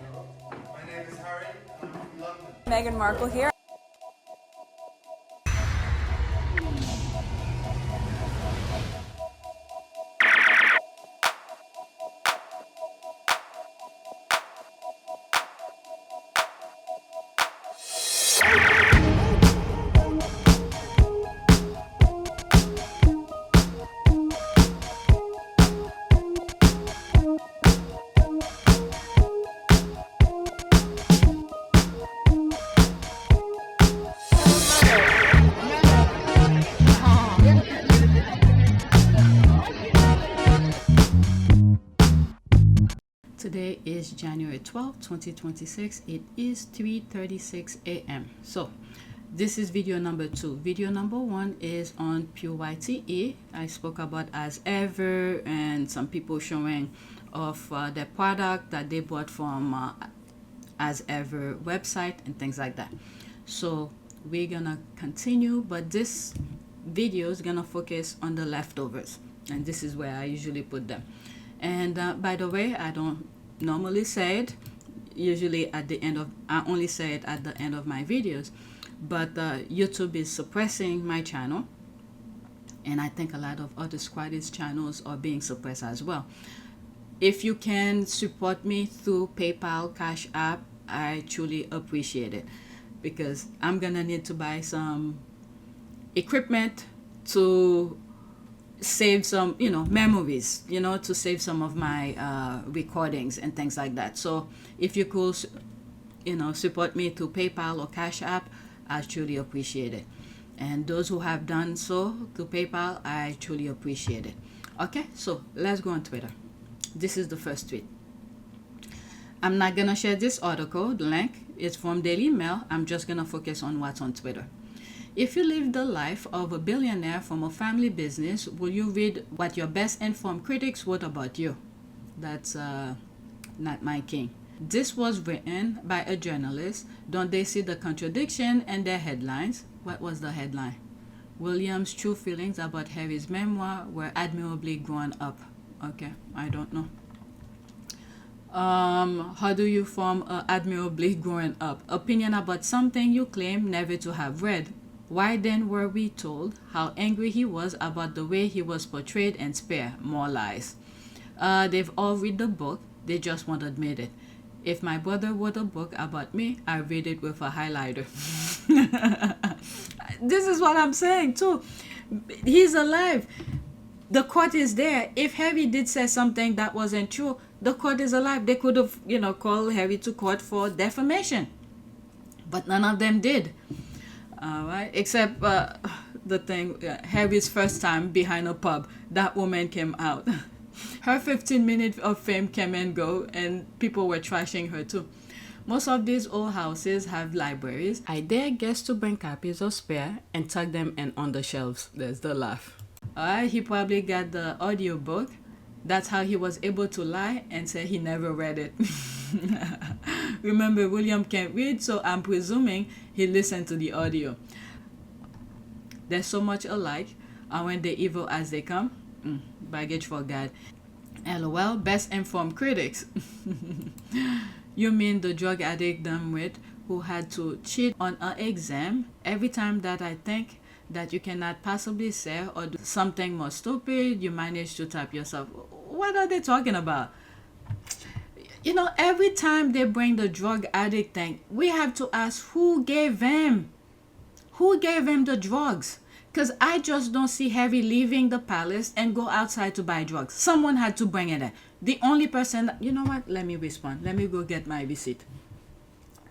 My name is Harry, and I'm from London. Meghan Markle here. Today is January 12th, 2026. It is 3:36 a.m. So this is video number 2. Video number 1 is on Pt1. I spoke about As Ever and some people showing of the product that they bought from As Ever website and things like that. So we're gonna continue, but this video is gonna focus on the leftovers, and this is where I usually put them. And by the way, I don't normally say it. Usually at the end of, I only say it at the end of my videos. But YouTube is suppressing my channel, and I think a lot of other squatters channels are being suppressed as well. If you can support me through PayPal, Cash App, I truly appreciate it, because I'm gonna need to buy some equipment to save some, memories, to save some of my recordings and things like that. So if you could, support me through PayPal or Cash App, I truly appreciate it. And those who have done so through PayPal, I truly appreciate it. Okay, so let's go on Twitter. This is the first tweet. I'm not gonna share this article, the link. It's from Daily Mail. I'm just gonna focus on what's on Twitter. If you live the life of a billionaire from a family business, will you read what your best informed critics wrote about you? That's not my king. This was written by a journalist. Don't they see the contradiction in their headlines? What was the headline? William's true feelings about Harry's memoir were admirably grown up. Okay, I don't know. How do you form admirably growing up? Opinion about something you claim never to have read. Why then were we told how angry he was about the way he was portrayed in Spare? More lies. They've all read the book, they just won't admit it. If my brother wrote a book about me, I read it with a highlighter. This is what I'm saying too. He's alive. The court is there. If Harry did say something that wasn't true, the court is alive. They could have, called Harry to court for defamation. But none of them did. All right, except the thing, Harry's first time behind a pub, that woman came out. Her 15 minutes of fame came and go, and people were trashing her too. Most of these old houses have libraries. I dare guests to bring copies of Spare and tuck them in on the shelves. There's the laugh. All right, he probably got the audiobook. That's how he was able to lie and say he never read it. Remember, William can't read, so I'm presuming he listened to the audio. They're so much alike. Aren't they evil as they come? Baggage for God. LOL, best informed critics. You mean the drug addict dumbwit who had to cheat on an exam? Every time that I think that you cannot possibly say or do something more stupid, you manage to tap yourself. What are they talking about? Every time they bring the drug addict thing, we have to ask who gave him the drugs. Because I just don't see Harry leaving the palace and go outside to buy drugs. Someone had to bring it in. The only person, you know what? Let me respond. Let me go get my receipt.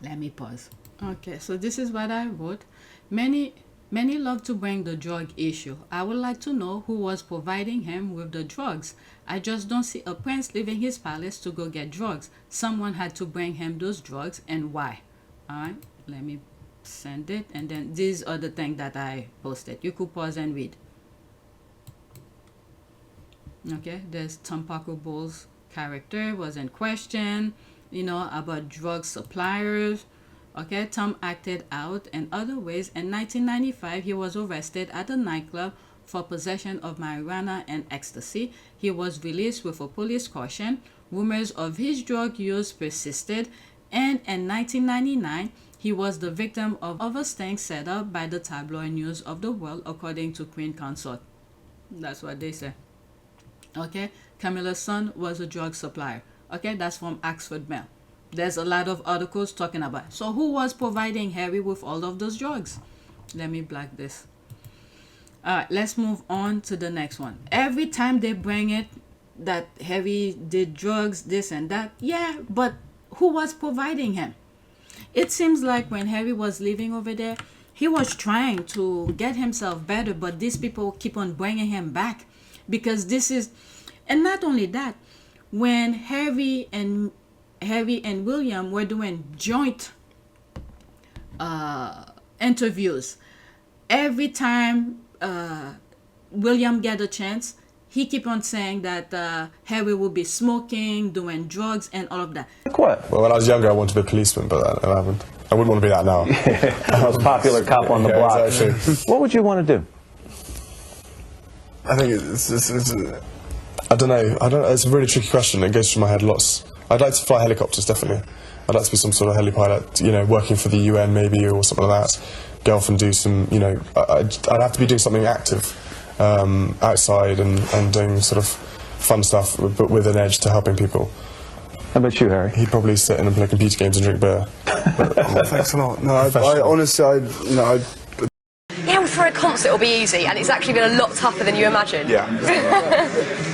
Let me pause. Okay, so this is what I wrote. Many love to bring the drug issue. I would like to know who was providing him with the drugs. I just don't see a prince leaving his palace to go get drugs. Someone had to bring him those drugs, and why? All right, let me send it, and then these are the things that I posted. You could pause and read. Okay, there's Tom Parker Bowles' character was in question, about drug suppliers. Okay, Tom acted out in other ways. In 1995, he was arrested at a nightclub for possession of marijuana and ecstasy. He was released with a police caution. Rumors of his drug use persisted, and in 1999, he was the victim of a sting set up by the tabloid news of the world, according to Queen Consort. That's what they say. Okay, Camilla's son was a drug supplier. Okay, that's from Oxford Mail. There's a lot of articles talking about it. So who was providing Harry with all of those drugs? Let me black this. All right, let's move on to the next one. Every time they bring it that Harry did drugs, this and that, yeah, but who was providing him? It seems like when Harry was living over there, he was trying to get himself better, but these people keep on bringing him back because this is, and not only that, when Harry and William were doing joint interviews, every time William get a chance, he keep on saying that Harry will be smoking, doing drugs, and all of that. What? Well, when I was younger, I wanted to be a policeman, but that never happened. I wouldn't want to be that now. Most popular cop on the block. Exactly. What would you want to do? I think I don't know. It's a really tricky question. It goes through my head lots. I'd like to fly helicopters, definitely. I'd like to be some sort of heli-pilot, you know, working for the UN maybe or something like that. Go off and do some, you know, I'd have to be doing something active outside and doing sort of fun stuff, but with an edge to helping people. How about you, Harry? He'd probably sit in and play computer games and drink beer. Thanks a lot. No, I honestly, Yeah, for a concert it'll be easy, and it's actually been a lot tougher than you imagine. Yeah.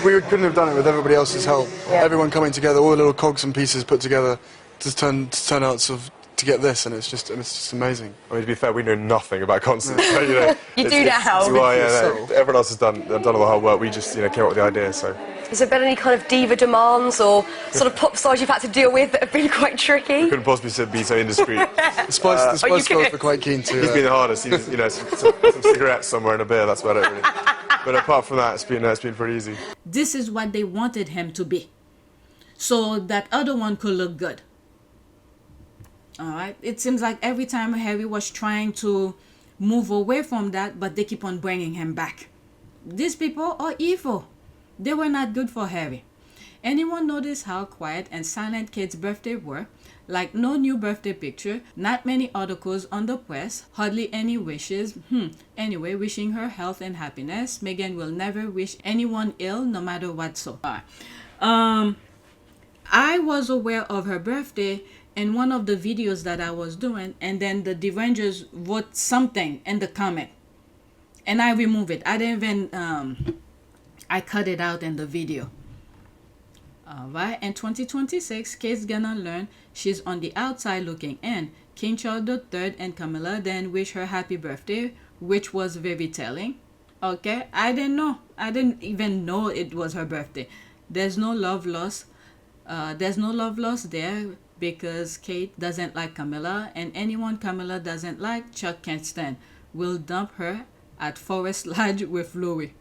We couldn't have done it with everybody else's help. Yeah. Everyone coming together, all the little cogs and pieces put together to turn out to get this, and it's just amazing. I mean, to be fair, we know nothing about concerts. So, you know, You do now. Well, yeah, no, everyone else has done all the hard work. We just, you know, came up with the idea. So. Has there been any kind of diva demands or sort of pop stars you've had to deal with that have been quite tricky? Couldn't possibly be so indiscreet. The Spice Girls were quite keen to. He's been the hardest. He's, you know, some cigarettes somewhere and a beer. That's about it, really. But apart from that, it's been pretty easy. This is what they wanted him to be, so that other one could look good. All right. It seems like every time Harry was trying to move away from that, but they keep on bringing him back. These people are evil. They were not good for Harry. Anyone notice how quiet and silent Kate's birthday were? Like no new birthday picture, not many articles on the press, hardly any wishes. Anyway, wishing her health and happiness. Meghan will never wish anyone ill, no matter what. So far, I was aware of her birthday in one of the videos that I was doing, and then the derangers wrote something in the comment, and I removed it. I didn't even I cut it out in the video. Alright, in 2026, Kate's gonna learn she's on the outside looking in. King Charles III and Camilla then wish her happy birthday, which was very telling. Okay, I didn't know. I didn't even know it was her birthday. There's no love lost. There's no love lost there because Kate doesn't like Camilla, and anyone Camilla doesn't like, Chuck can't stand. Will dump her at Forest Lodge with Louis.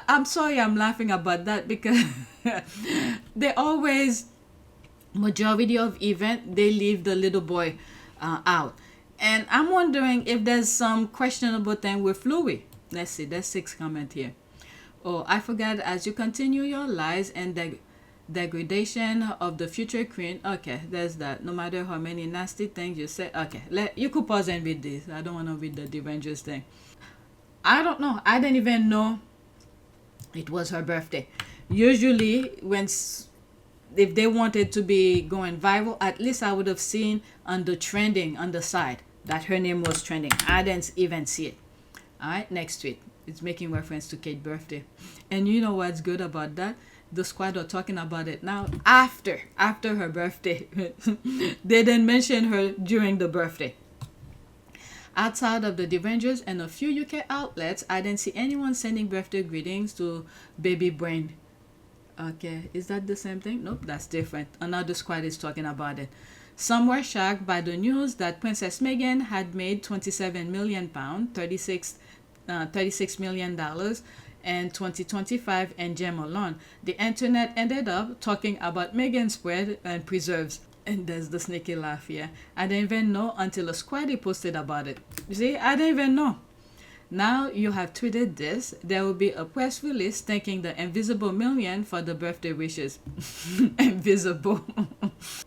I'm sorry I'm laughing about that because they always, majority of event, they leave the little boy out. And I'm wondering if there's some questionable thing with Louis. Let's see, there's 6 comments here. Oh, I forgot, as you continue your lies and degradation of the future queen. Okay, there's that. No matter how many nasty things you say. Okay, you could pause and read this. I don't want to read the derangers thing. I don't know. I didn't even know it was her birthday. Usually if they wanted to be going viral, at least I would have seen on the trending on the side that her name was trending. I didn't even see it. All right, next tweet. It's making reference to Kate's birthday. And you know what's good about that? The squad are talking about it now after her birthday. They didn't mention her during the birthday. Outside of the derangers and a few UK outlets, I didn't see anyone sending birthday greetings to Baby Brain. Okay, is that the same thing? Nope, that's different. Another squad is talking about it. Some were shocked by the news that Princess Meghan had made £27 million, $36 million in 2025 in gem alone. The internet ended up talking about Meghan's spread and preserves. And there's the sneaky laugh here. I didn't even know until a squaddy posted about it. You see, I didn't even know. Now you have tweeted this. There will be a press release thanking the invisible million for the birthday wishes. Invisible.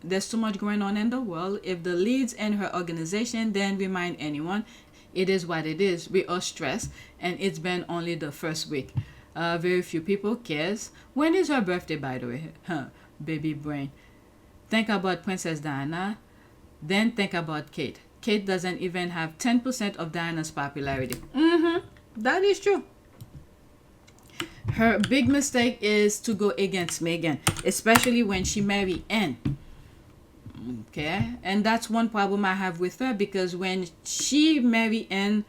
There's too much going on in the world. If the leads in her organization then remind anyone, it is what it is. We are stressed, and it's been only the first week. Very few people cares. When is her birthday, by the way? Baby brain. Think about Princess Diana, then think about Kate. Kate doesn't even have 10% of Diana's popularity. That is true. Her big mistake is to go against Meghan, especially when she married Anne. Okay, and that's one problem I have with her, because when she married Anne,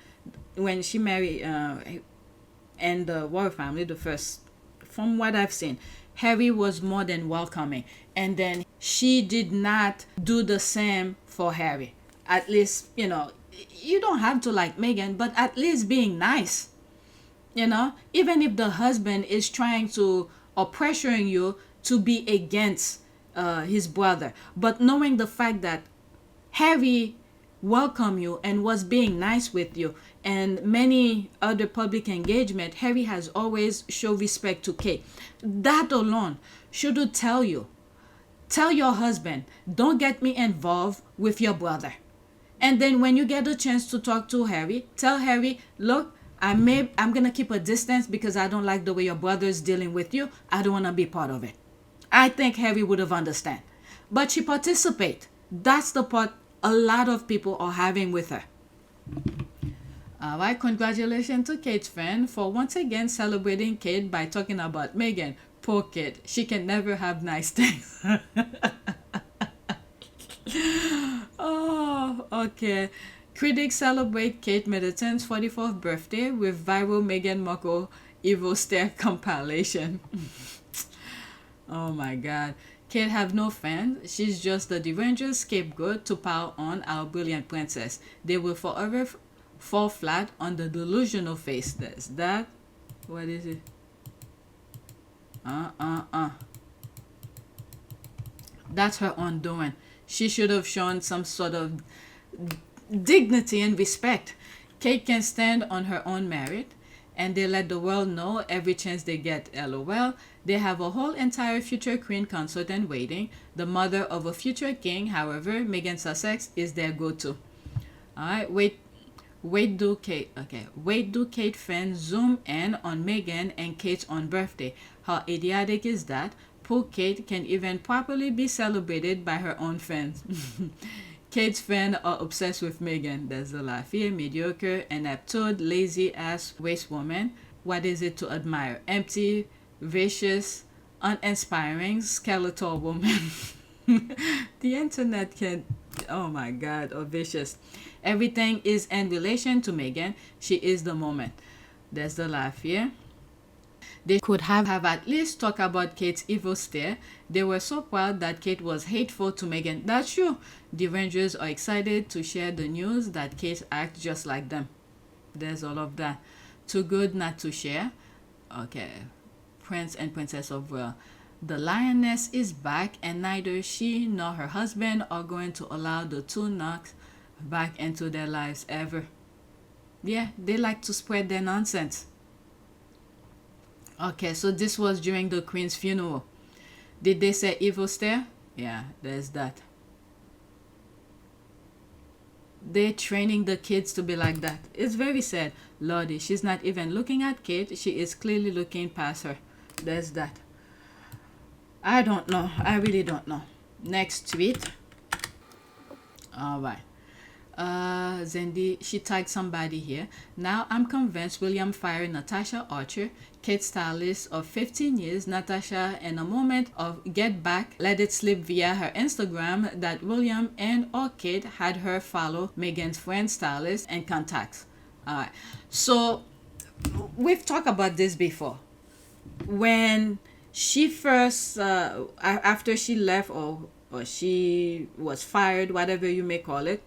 when she married and the royal family, the first, from what I've seen, Harry was more than welcoming, and then she did not do the same for Harry. At least, you know, you don't have to like Meghan, but at least being nice, you know, even if the husband is trying to or pressuring you to be against his brother, but knowing the fact that Harry welcomed you and was being nice with you, and many other public engagement, Harry has always shown respect to Kate. That alone should tell you, tell your husband, don't get me involved with your brother. And then when you get a chance to talk to Harry, tell Harry, look, I'm gonna keep a distance because I don't like the way your brother is dealing with you. I don't want to be part of it. I think Harry would have understand. But she participate. That's the part a lot of people are having with her. All right, congratulations to Kate's fan for once again celebrating Kate by talking about Meghan. Poor Kate, she can never have nice things. Oh, okay. Critics celebrate Kate Middleton's 44th birthday with viral Meghan Markle evil stare compilation. Oh my god. Kate have no fans. She's just the derangers scapegoat to pile on our brilliant princess. They will forever fall flat on the delusional face. That's that. What is it? That's her undoing. She should have shown some sort of dignity and respect. Kate can stand on her own merit, and they let the world know every chance they get. LOL. They have a whole entire future queen consort in waiting. The mother of a future king, however, Meghan Sussex is their go-to. Alright, wait do Kate fans zoom in on Meghan and Kate's own birthday. How idiotic is that? Poor Kate can even properly be celebrated by her own fans. Kate's fans are obsessed with Meghan. There's a laugh here. Mediocre, inept, lazy ass waste woman. What is it to admire? Empty, vicious, uninspiring, skeletal woman. The internet can, oh my god, or vicious. Everything is in relation to Meghan. She is the moment. There's the laugh here. They could have at least talked about Kate's evil stare. They were so proud that Kate was hateful to Meghan. That's true. The Rangers are excited to share the news that Kate acts just like them. There's all of that. Too good not to share. Okay. Prince and Princess of Wales. The lioness is back, and neither she nor her husband are going to allow the two knocks back into their lives ever. Yeah, they like to spread their nonsense. Okay, so this was during the Queen's funeral. Did they say evil stare? Yeah, there's that. They're training the kids to be like that. It's very sad. Lordy, she's not even looking at Kate. She is clearly looking past her. There's that. I don't know. I really don't know. Next tweet. Alright. Zendi, she tagged somebody here. Now I'm convinced William fired Natasha Archer, K Stylist of 15 years. Natasha, in a moment of get back, let it slip via her Instagram that William and or Kate had her follow Meghan's friend stylist and contacts. Alright, so we've talked about this before. When she first, after she left or she was fired, whatever you may call it,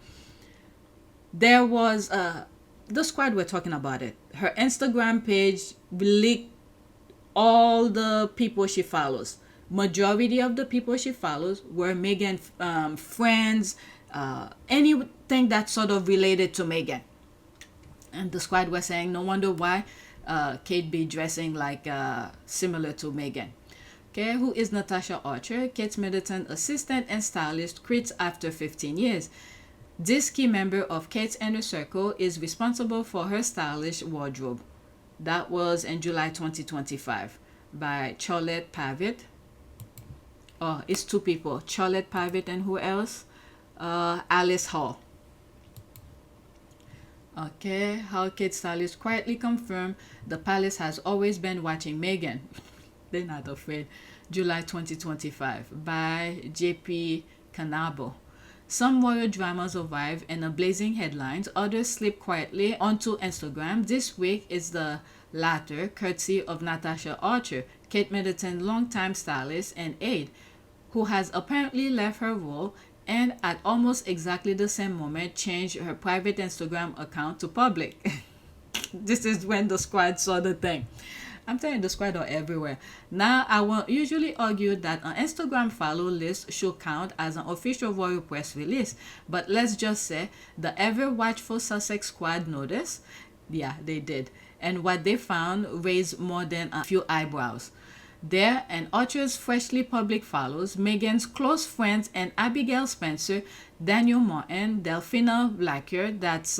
there was the squad were talking about it. Her Instagram page leaked all the people she follows. Majority of the people she follows were Meghan friends, anything that sort of related to Meghan. And the squad was saying, no wonder why Kate be dressing like similar to Meghan. Okay, who is Natasha Archer? Kate Middleton assistant and stylist, quits after 15 years. This key member of Kate's inner circle is responsible for her stylish wardrobe. That was in July 2025 by Charlotte Pavitt. Oh, it's two people, Charlotte Pavitt and who else? Alice Hall. Okay, how K Stylist quietly confirmed the palace has always been watching Meghan. They're not afraid. July 2025 by JP Canabo. Some royal dramas arrive in a blazing headlines, others slip quietly onto Instagram. This week is the latter, courtesy of Natasha Archer, Kate Middleton's longtime stylist and aide, who has apparently left her role and at almost exactly the same moment changed her private Instagram account to public. This is when the squad saw the thing. I'm telling you, the squad are everywhere. Now, I will usually argue that an Instagram follow list should count as an official royal press release. But let's just say the ever watchful Sussex squad noticed. Yeah, they did. And what they found raised more than a few eyebrows. There, and Archer's freshly public follows, Meghan's close friends and Abigail Spencer, Daniel Martin, Delphina Blacker, that's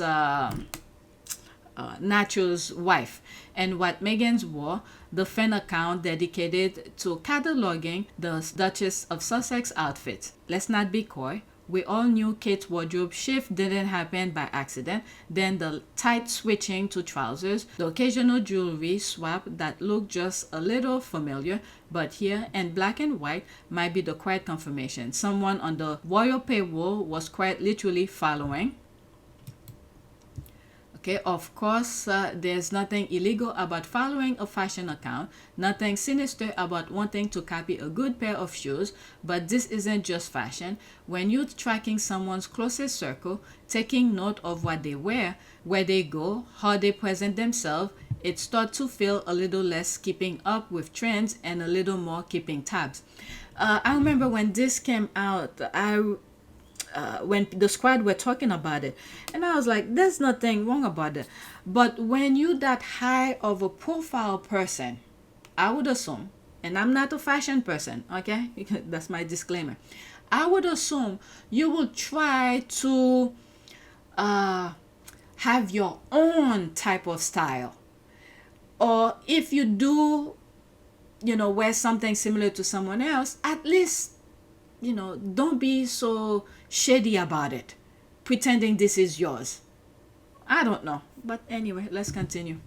Natural's wife, and what Meghan's wore, the fan account dedicated to cataloging the Duchess of Sussex outfits. Let's not be coy. We all knew Kate's wardrobe shift didn't happen by accident. Then the tight switching to trousers, the occasional jewelry swap that looked just a little familiar, but here in black and white might be the quiet confirmation. Someone on the royal payroll was quite literally following. Okay, of course, there's nothing illegal about following a fashion account, nothing sinister about wanting to copy a good pair of shoes, but this isn't just fashion. When you're tracking someone's closest circle, taking note of what they wear, where they go, how they present themselves, it starts to feel a little less keeping up with trends and a little more keeping tabs. I remember when this came out, when the squad were talking about it, and I was like, there's nothing wrong about it. But when you that high of a profile person, I would assume, and I'm not a fashion person, okay, that's my disclaimer, I would assume you will try to have your own type of style, or if you do, wear something similar to someone else, at least don't be so shady about it, pretending this is yours. I don't know, but anyway, let's continue.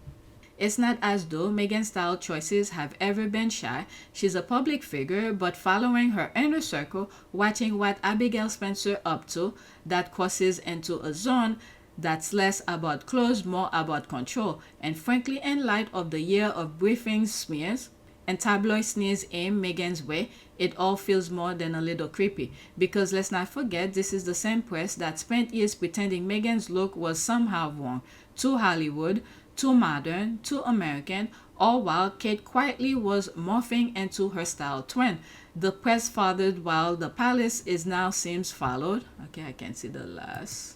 It's not as though Meghan's style choices have ever been shy. She's a public figure, but following her inner circle, watching what Abigail Spencer up to, that crosses into a zone that's less about clothes, more about control. And frankly, in light of the year of briefing smears and tabloid sneers aimed Meghan's way, it all feels more than a little creepy. Because let's not forget, this is the same press that spent years pretending Meghan's look was somehow wrong, too Hollywood, too modern, too American, all while Kate quietly was morphing into her style twin. The press fathered while the palace is now seems followed. Okay, I can't see the last.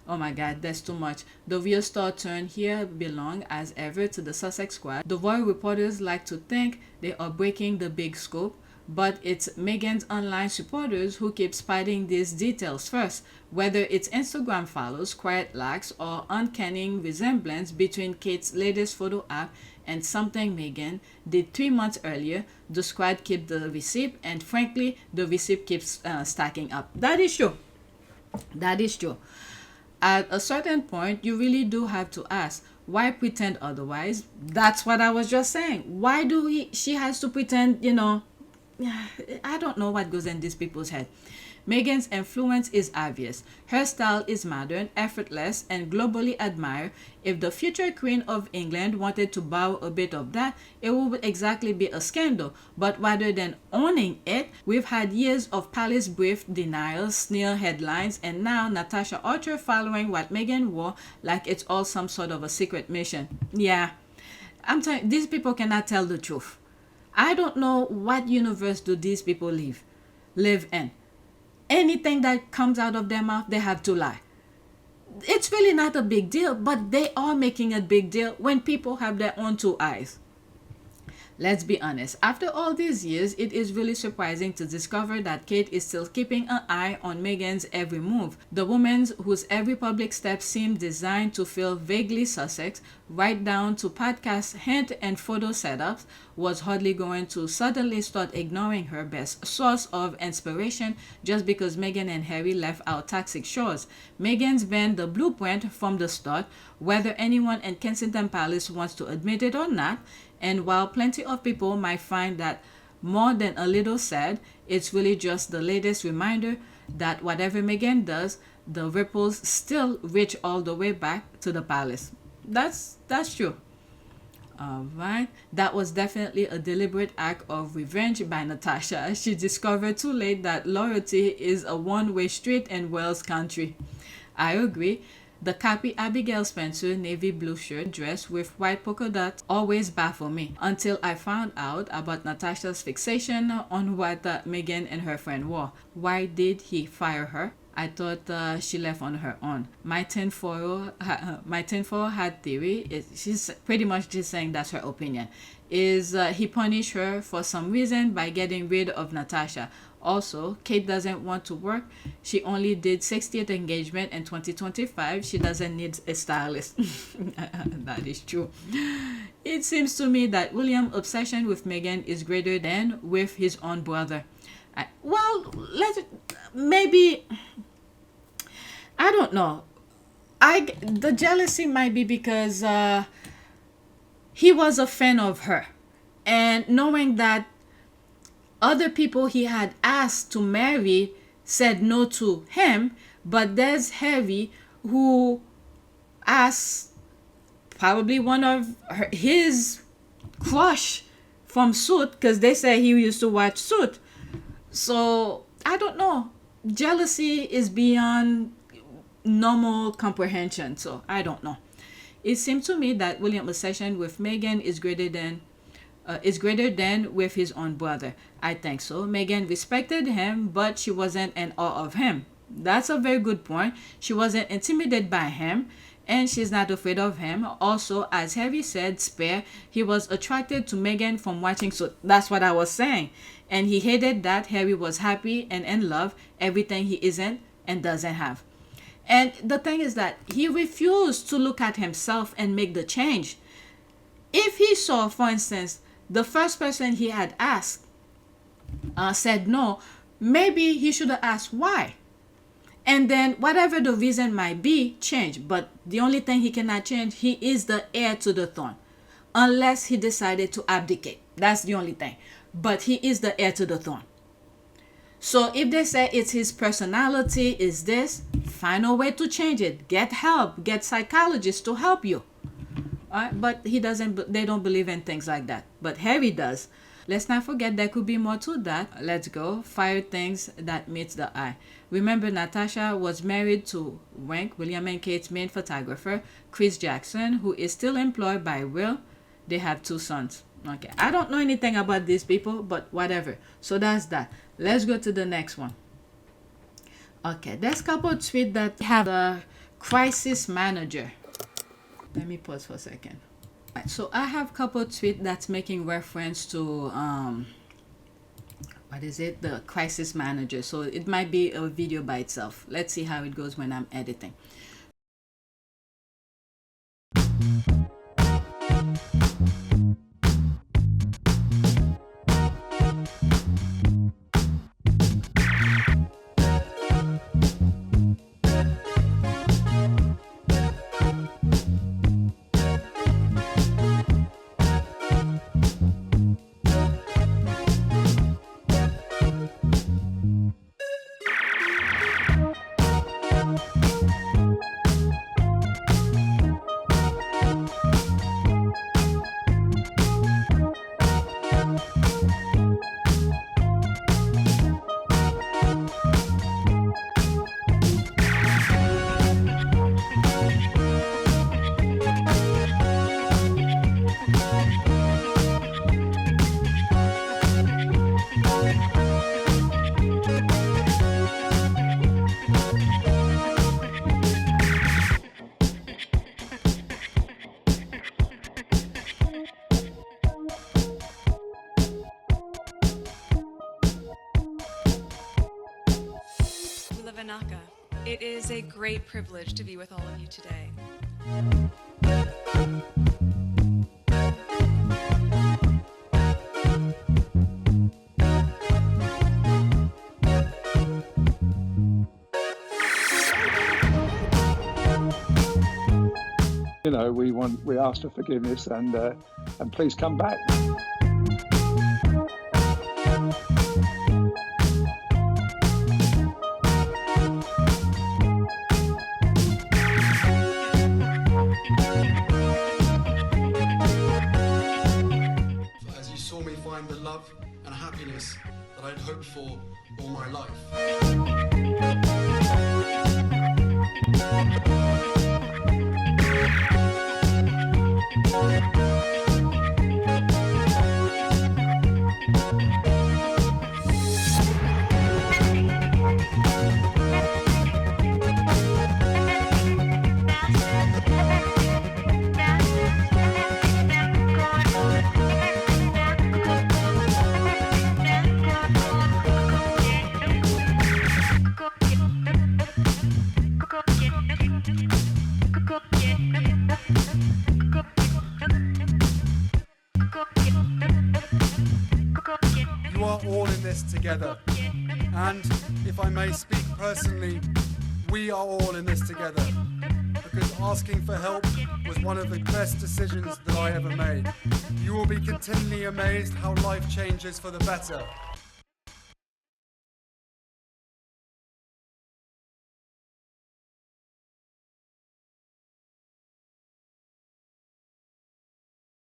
Oh my god, that's too much. The real star turn here belong as ever to the Sussex squad. The royal reporters like to think they are breaking the big scoop, but it's Meghan's online supporters who keep spotting these details first, whether it's Instagram follows, quiet likes, or uncanny resemblance between Kate's latest photo app and something Meghan did 3 months earlier. The squad keep the receipt, and frankly, the receipt keeps stacking up. That is true. That is true. At a certain point, you really do have to ask, why pretend otherwise? That's what I was just saying. Why she has to pretend, I don't know what goes in these people's head. Meghan's influence is obvious. Her style is modern, effortless, and globally admired. If the future Queen of England wanted to borrow a bit of that, it would exactly be a scandal. But rather than owning it, we've had years of palace brief denials, sneer headlines, and now Natasha Archer following what Meghan wore like it's all some sort of a secret mission. Yeah, I'm telling you, these people cannot tell the truth. I don't know what universe do these people live in. Anything that comes out of their mouth, they have to lie. it's really not a big deal, but they are making a big deal when people have their own two eyes. Let's be honest, after all these years, it is really surprising to discover that Kate is still keeping an eye on Meghan's every move. The woman whose every public step seemed designed to feel vaguely Sussex, right down to podcast hint and photo setups, was hardly going to suddenly start ignoring her best source of inspiration just because Meghan and Harry left our toxic shores. Meghan's been the blueprint from the start, whether anyone in Kensington Palace wants to admit it or not. And while plenty of people might find that more than a little sad, it's really just the latest reminder that whatever Meghan does, the ripples still reach all the way back to the palace. That's true. Alright, that was definitely a deliberate act of revenge by Natasha. She discovered too late that loyalty is a one-way street in Wales country. I agree. The copy Abigail Spencer navy blue shirt dress with white polka dots always baffled me until I found out about Natasha's fixation on what Meghan and her friend wore. Why did he fire her? I thought she left on her own. My tinfoil hat theory, she's pretty much just saying that's her opinion, is he punished her for some reason by getting rid of Natasha. Also, Kate doesn't want to work. She only did 60th engagement in 2025. She doesn't need a stylist. That is true. It seems to me that William's obsession with Meghan is greater than with his own brother. Maybe, I don't know. The jealousy might be because he was a fan of her, and knowing that other people he had asked to marry said no to him, but there's Harry who asked probably one of his crush from Suit, because they say he used to watch Suit. So I don't know. Jealousy is beyond normal comprehension, so I don't know. It seemed to me that William's obsession with Meghan is greater than with his own brother. I think so. Meghan respected him, but she wasn't in awe of him. That's a very good point. She wasn't intimidated by him, and she's not afraid of him. Also, as Harry said, he was attracted to Meghan from watching, so that's what I was saying. And he hated that Harry was happy and in love, everything he isn't and doesn't have. And the thing is that he refused to look at himself and make the change. If he saw, for instance, the first person he had asked said no, maybe he should have asked why. And then whatever the reason might be, change. But the only thing he cannot change, he is the heir to the throne. Unless he decided to abdicate. That's the only thing. But he is the heir to the throne. So if they say it's his personality, is this, find a way to change it. Get help. Get psychologists to help you. But they don't believe in things like that. But Harry does. Let's not forget there could be more to that. Let's go. 5 things that meets the eye. Remember, Natasha was married to William and Kate's main photographer, Chris Jackson, who is still employed by Will. They have 2 sons. Okay, I don't know anything about these people, but whatever. So that's that. Let's go to the next one. Okay, there's a couple of tweets that have a crisis manager. Let me pause for a second. So I have a couple of tweets that's making reference to the crisis manager. So it might be a video by itself. Let's see how it goes when I'm editing. Tanaka. It is a great privilege to be with all of you today. You know, we ask for forgiveness and please come back. As you saw me find the love and happiness that I'd hoped for all my life. You are all in this together. And if I may speak personally, we are all in this together. Because asking for help was one of the best decisions that I ever made. You will be continually amazed how life changes for the better.